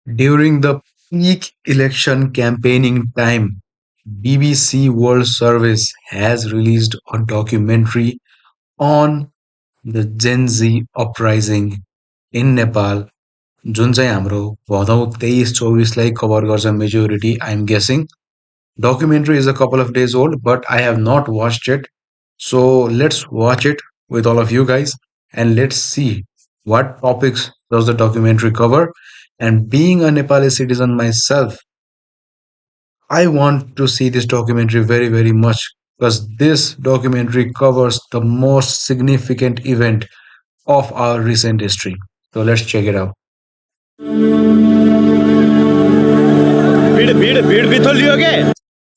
During the peak election campaigning time, BBC World Service has released a documentary on the Gen Z uprising in Nepal, जुन चाहिँ हाम्रो Bhadau 23-24 cover गर्छ majority I am guessing. Documentary is a couple of days old, but I have not watched it. So let's watch it with all of you guys and let's see what topics does the documentary cover. And being a Nepali citizen myself, I want to see this documentary very, very much because this documentary covers the most significant event of our recent history. So let's check it out.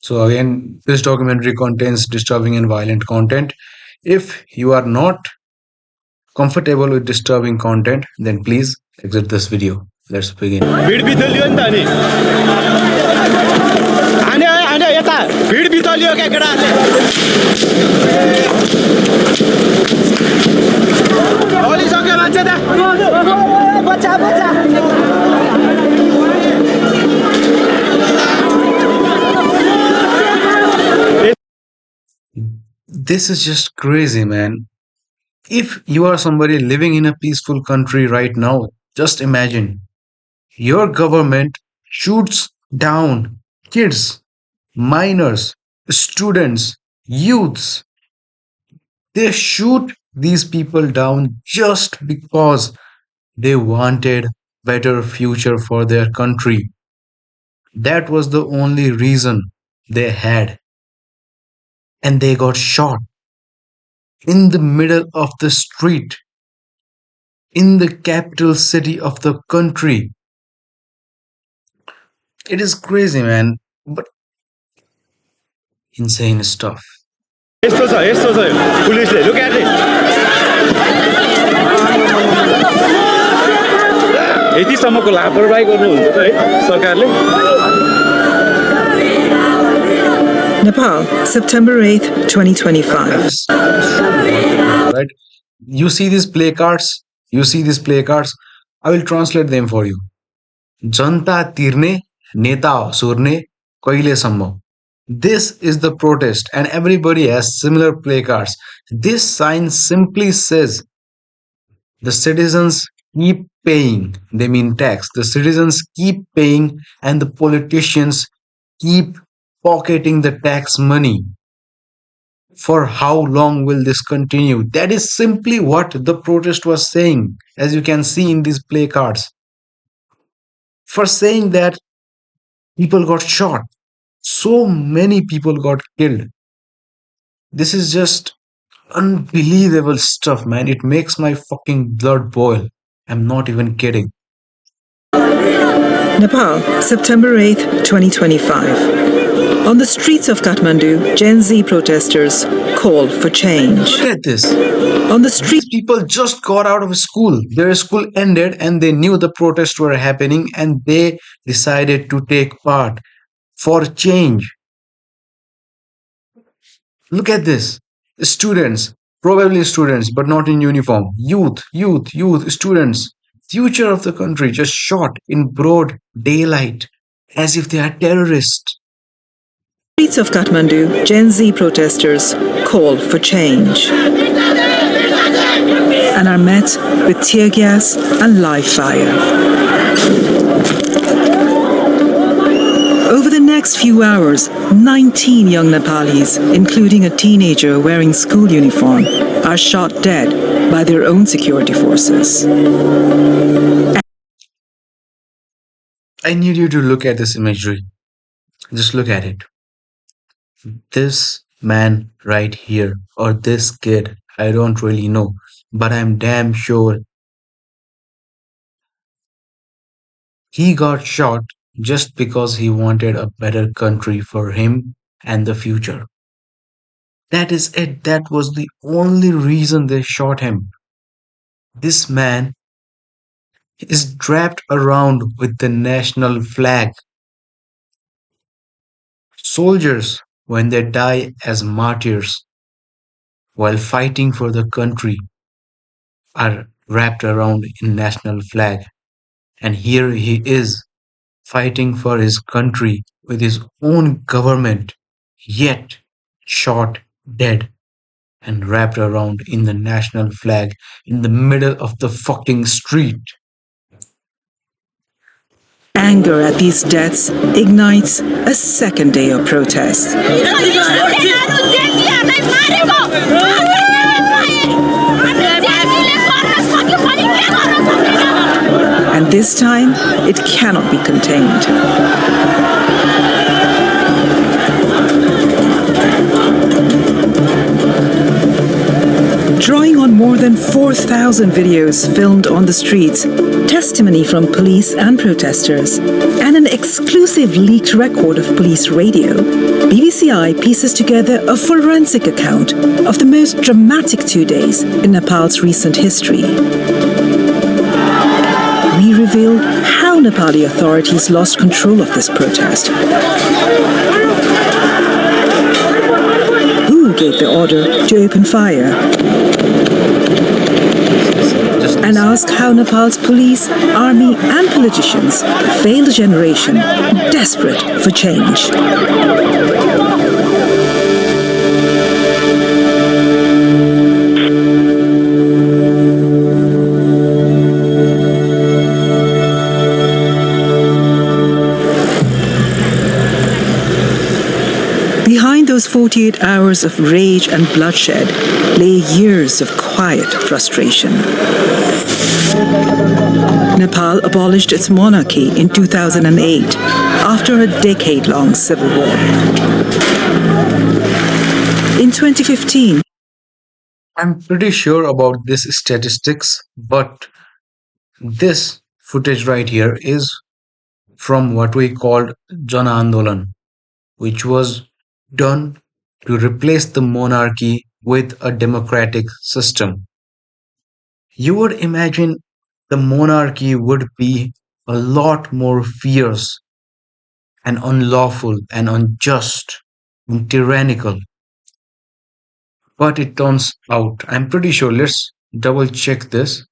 So again, this documentary contains disturbing and violent content. If you are not comfortable with disturbing content, then please exit this video. Let's begin. This is just crazy, man. If you are somebody living in a peaceful country right now, just imagine your government shoots down kids, minors, students, youths. They shoot these people down just because they wanted better future for their country. That was the only reason they had. And they got shot in the middle of the street in the capital city of the country. It is crazy, man, but insane stuff. यतिसम्मको लापरवाही गर्नुहुन्छ है सरकारले Nepal, September 8th, 2025. Right? You see these placards? You see these placards? I will translate them for you. जनता तिर्ने, नेता सुर्ने, कहिलेसम्म. This is the protest, and everybody has similar placards. This sign simply says the citizens keep paying. They mean tax. The citizens keep paying, and the politicians keep pocketing the tax money. For how long will this continue? That is simply what the protest was saying, as you can see in these placards. For saying that, people got shot. So many people got killed. This is just unbelievable stuff, man. It makes my fucking blood boil. I'm not even kidding. Nepal, September 8th, 2025. On the streets of Kathmandu, Gen Z protesters call for change. Look at this. On the street, These people just got out of school. Their school ended and they knew the protests were happening and they decided to take part for change. Look at this. Students, probably students, but not in uniform. Youth, students. Future of the country just shot in broad daylight as if they are terrorists. streets of Kathmandu, Gen Z protesters call for change and are met with tear gas and live fire. Over the next few hours, 19 young Nepalis, including a teenager wearing school uniform, are shot dead by their own security forces. I need you to look at this imagery. Just look at it. This man right here, or this kid, I don't really know, but I'm damn sure he got shot just because he wanted a better country for him and the future. That is it. That was the only reason they shot him. This man is wrapped around with the national flag. Soldiers, when they die as martyrs while fighting for the country, are wrapped around in national flag. And here he is fighting for his country with his own government, yet shot dead and wrapped around in the national flag in the middle of the fucking street. Anger at these deaths ignites a second day of protest. And this time, it cannot be contained. Drawing on more than 4,000 videos filmed on the streets, testimony from police and protesters, and an exclusive leaked record of police radio, BBCI pieces together a forensic account of the most dramatic 2 days in Nepal's recent history. We reveal how Nepali authorities lost control of this protest, who gave the order to open fire, and ask how Nepal's police, army, and politicians failed a generation desperate for change. Behind those 48 hours of rage and bloodshed lay years of quiet frustration. Nepal abolished its monarchy in 2008 after a decade-long civil war. In 2015, I'm pretty sure about this statistics, but this footage right here is from what we called Jana Andolan, which was done to replace the monarchy with a democratic system. You would imagine the monarchy would be a lot more fierce and unlawful and unjust and tyrannical. But it turns out, I'm pretty sure, let's double check this.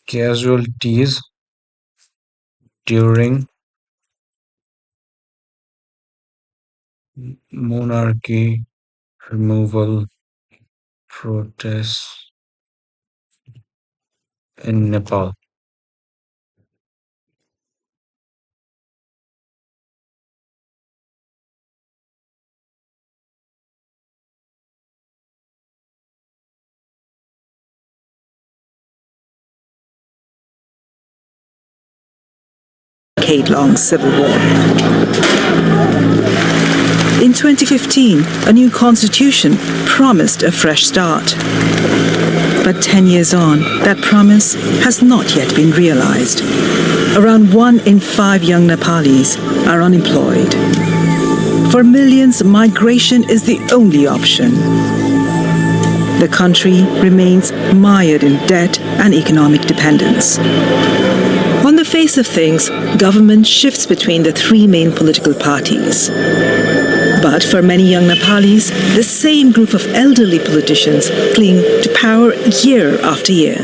Casualties during monarchy removal protests in Nepal. decade-long civil war. In 2015, a new constitution promised a fresh start. But 10 years on, that promise has not yet been realized. Around 1 in 5 young Nepalis are unemployed. For millions, migration is the only option. The country remains mired in debt and economic dependence. On the face of things, government shifts between the 3 main political parties. But for many young Nepalis, the same group of elderly politicians cling to power year after year.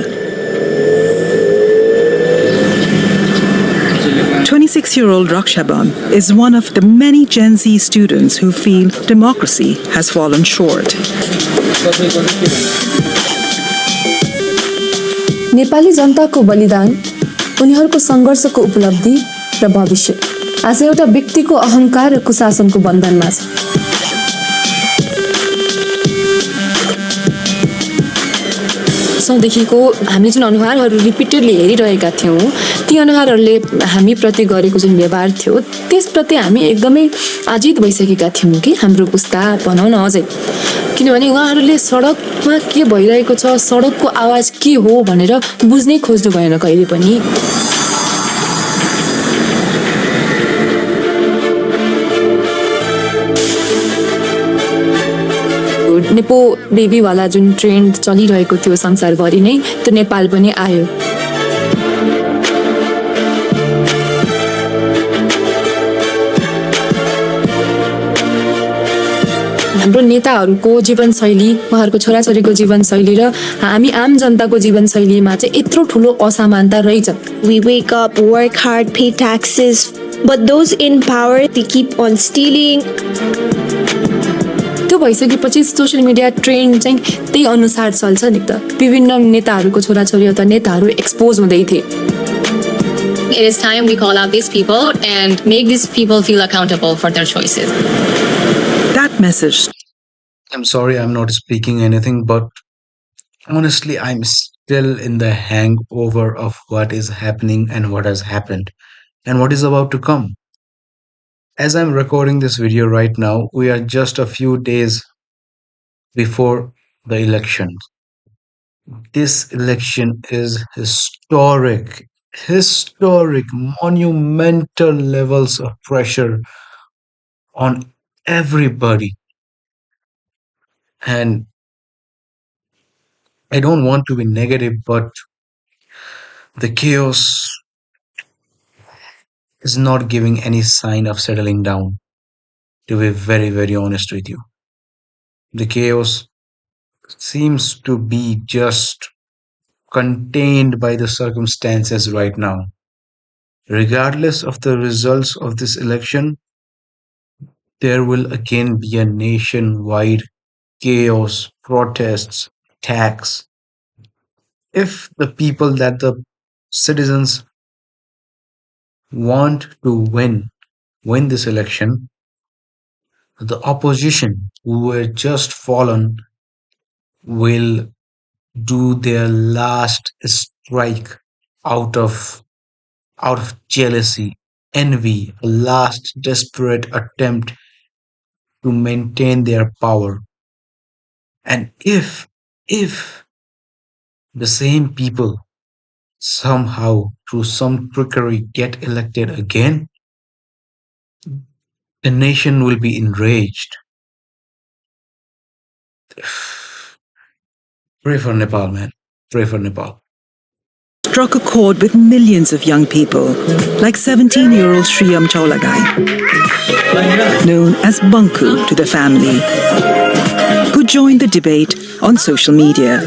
26-year-old Rakshabam is one of the many Gen Z students who feel democracy has fallen short. Nepali जनताको बलिदान, उनीहरूको सङ्घर्षको उपलब्धि र भविष्य आज एउटा व्यक्तिको अहंकार र कुशासनको बन्धनमा छ। सौदेखिको हामीले जुन अनुहारहरू रिपिटेडली हेरिरहेका थियौँ, ती अनुहारहरूले हामी प्रति गरेको जुन व्यवहार थियो त्यसप्रति हामी एकदमै आजित भइसकेका थियौँ कि हाम्रो पुस्ता भनौँ न अझै, किनभने उहाँहरूले सडकमा के भइरहेको छ, सडकको आवाज के हो भनेर बुझ्नै खोज्नु भएन कहिले पनि। नेपो बेबीवाला जुन ट्रेन्ड चलिरहेको थियो संसारभरि नै, त्यो नेपाल पनि आयो। हाम्रो नेताहरूको जीवनशैली, उहाँहरूको छोराछोरीको जीवनशैली र हामी आम जनताको जीवनशैलीमा चाहिँ यत्रो ठुलो असमानता रहेछ। We wake up, work hard, pay taxes, but those in power, they keep on stealing. त्यो भइसकेपछि सोसियल मिडिया ट्रेन्ड चाहिँ त्यही अनुसार चल्छ नि त। विभिन्न नेताहरूको छोराछोरी अथवा नेताहरू एक्सपोज हुँदै थिए। It is time we call out these people and make these people feel accountable for their choices. That message I'm sorry, I'm not speaking anything, but honestly, I'm still in the hangover of what is happening and what has happened and what is about to come. As I'm recording this video right now, we are just a few days before the election. This election is historic, monumental levels of pressure on everybody. And I don't want to be negative, but the chaos is not giving any sign of settling down, to be very, very honest with you. The chaos seems to be just contained by the circumstances right now. Regardless of the results of this election, there will again be a nationwide chaos, protests, attacks. If the people that the citizens want to win this election, the opposition who were just fallen will do their last strike out of jealousy, envy, a last desperate attempt to maintain their power. And if the same people somehow through some trickery get elected again, the nation will be enraged. Pray for Nepal, man. Pray for Nepal. struck a chord with millions of young people, like 17-year-old Shriyam Chaulagai, known as Bunku to the family, who joined the debate on social media.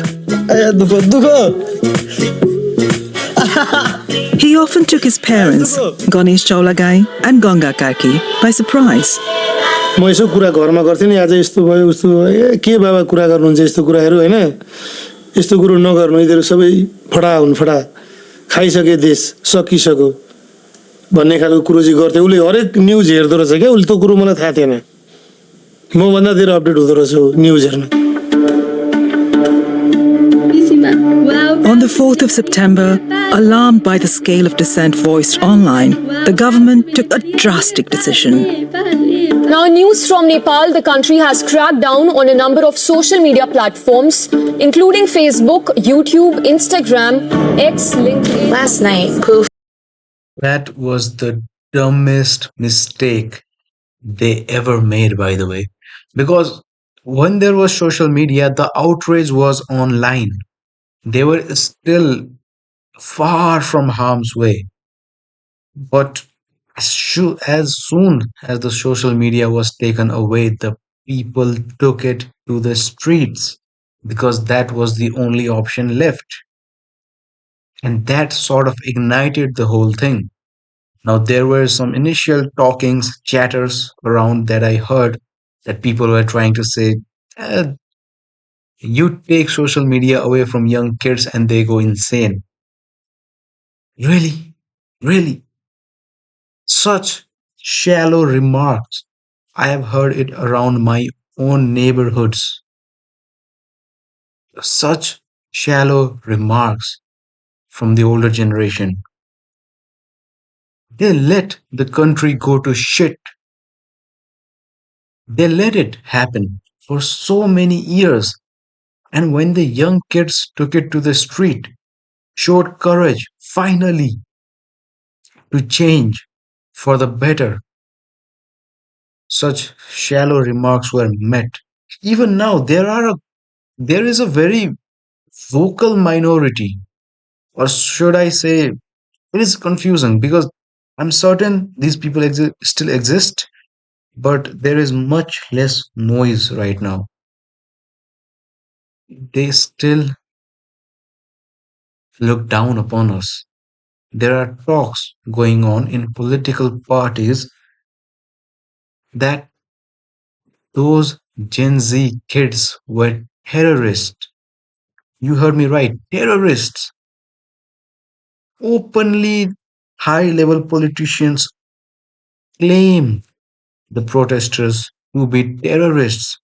He often took his parents, Ganesh Chaulagai and Ganga Karki, by surprise. म यसो कुरा घरमा गर्थेँ नि आज यस्तो भयो उस्तो भयो के बाबा कुरा गर्नुहुन्छ यस्तो कुराहरू हैन यस्तो कुरो नगर्नु यिनीहरू सबै फडा हुन् फडा खाइसके देश सकिसक्यो भन्ने खालको कुरो चाहिँ गर्थे उले हरेक न्यूज हेर्दो रहेछ के उले त्यो कुरो मलाई थाहा थिएन म भन्दा धेरै अपडेट हुँदो रहेछ न्यूज हेर्न On the 4th of September, alarmed by the scale of dissent voiced online, the government took a drastic decision. Now, news from Nepal, the country has cracked down on a number of social media platforms, including Facebook, YouTube, Instagram, X, LinkedIn. Last night, poof. That was the dumbest mistake they ever made, by the way. Because when there was social media, the outrage was online. They were still far from harm's way. But as soon as the social media was taken away, the people took it to the streets because that was the only option left. And that sort of ignited the whole thing. Now, there were some initial talkings, chatters around that I heard that people were trying to say, "Eh, you take social media away from young kids and they go insane." Really? Really? Such shallow remarks. I have heard it around my own neighborhoods. Such shallow remarks from the older generation. They let the country go to shit. They let it happen for so many years. And when the young kids took it to the street, showed courage finally to change for the better, such shallow remarks were met. Even now, there is a very vocal minority, or should I say, it is confusing because I'm certain these people still exist, but there is much less noise right now. They still look down upon us. There are talks going on in political parties that those Gen Z kids were terrorists. You heard me right, terrorists. Openly, high level politicians claim the protesters to be terrorists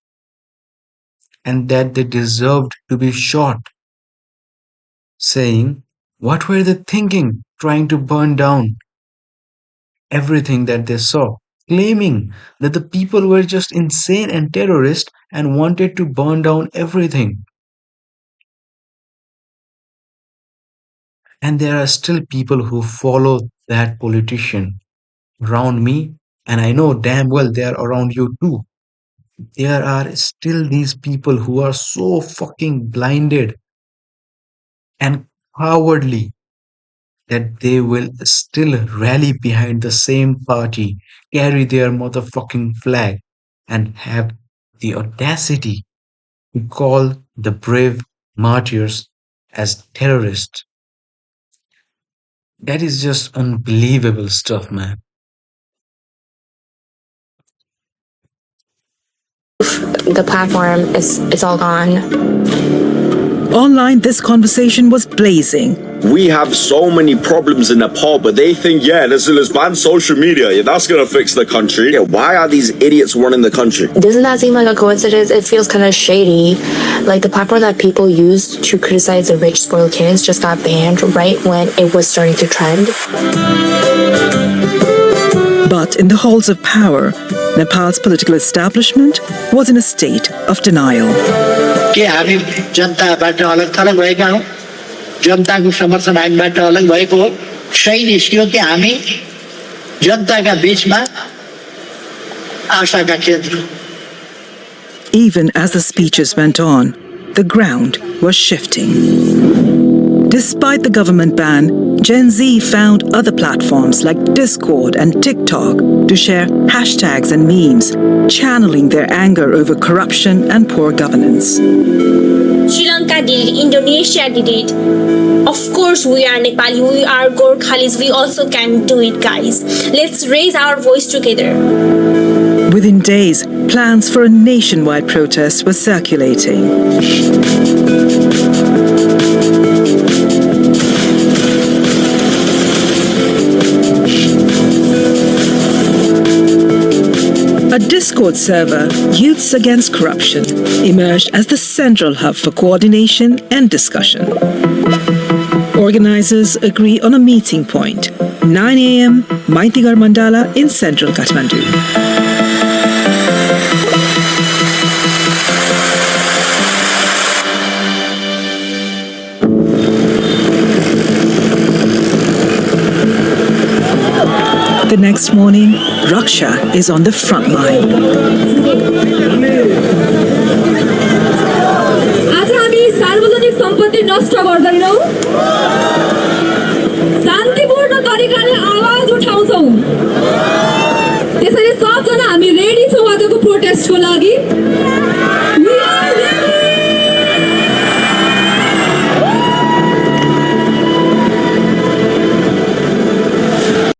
and that they deserved to be shot, saying, what were they thinking trying to burn down everything that they saw? Claiming that the people were just insane and terrorists and wanted to burn down everything. And there are still people who follow that politician around me, and I know damn well they are around you too. There are still these people who are so fucking blinded and cowardly that they will still rally behind the same party, carry their motherfucking flag, and have the audacity to call the brave martyrs as terrorists. That is just unbelievable stuff, man. The platform is it's all gone. Online, this conversation was blazing. We have so many problems in Nepal, but they think, yeah, let's ban social media. Yeah, that's going to fix the country. Yeah, why are these idiots running the country? Doesn't that seem like a coincidence? It feels kind of shady. Like the platform that people used to criticize the rich, spoiled kids just got banned right when it was starting to trend. But in the halls of power, Nepal's political establishment was in a state of denial. के हामी जनताबाट अलग थलग भएका हौँ जनताको समर्थन हामीबाट अलग भएको हो सही निस्क्यो कि हामी जनताका बीचमा आशाका केन्द्र Even as the speeches went on, the ground was shifting. Despite the government ban, Gen Z found other platforms like Discord and TikTok to share hashtags and memes, channeling their anger over corruption and poor governance. Sri Lanka did it, Indonesia did it. Of course, we are Nepali, we are Gorkhalis, we also can do it, guys. Let's raise our voice together. Within days, plans for a nationwide protest were circulating. A Discord server, Youths Against Corruption, emerged as the central hub for coordination and discussion. Organizers agree on a meeting point, 9 a.m., Maitigar Mandala in central Kathmandu. The next morning, Raksha is on the front line. आज हामी सार्वजनिक सम्पत्ति नष्ट गर्दैनौँ शान्तिपूर्ण तरिकाले आवाज उठाउँछौँ त्यसैले सबजना हामी रेडी छौँ आजको प्रोटेस्टको लागि We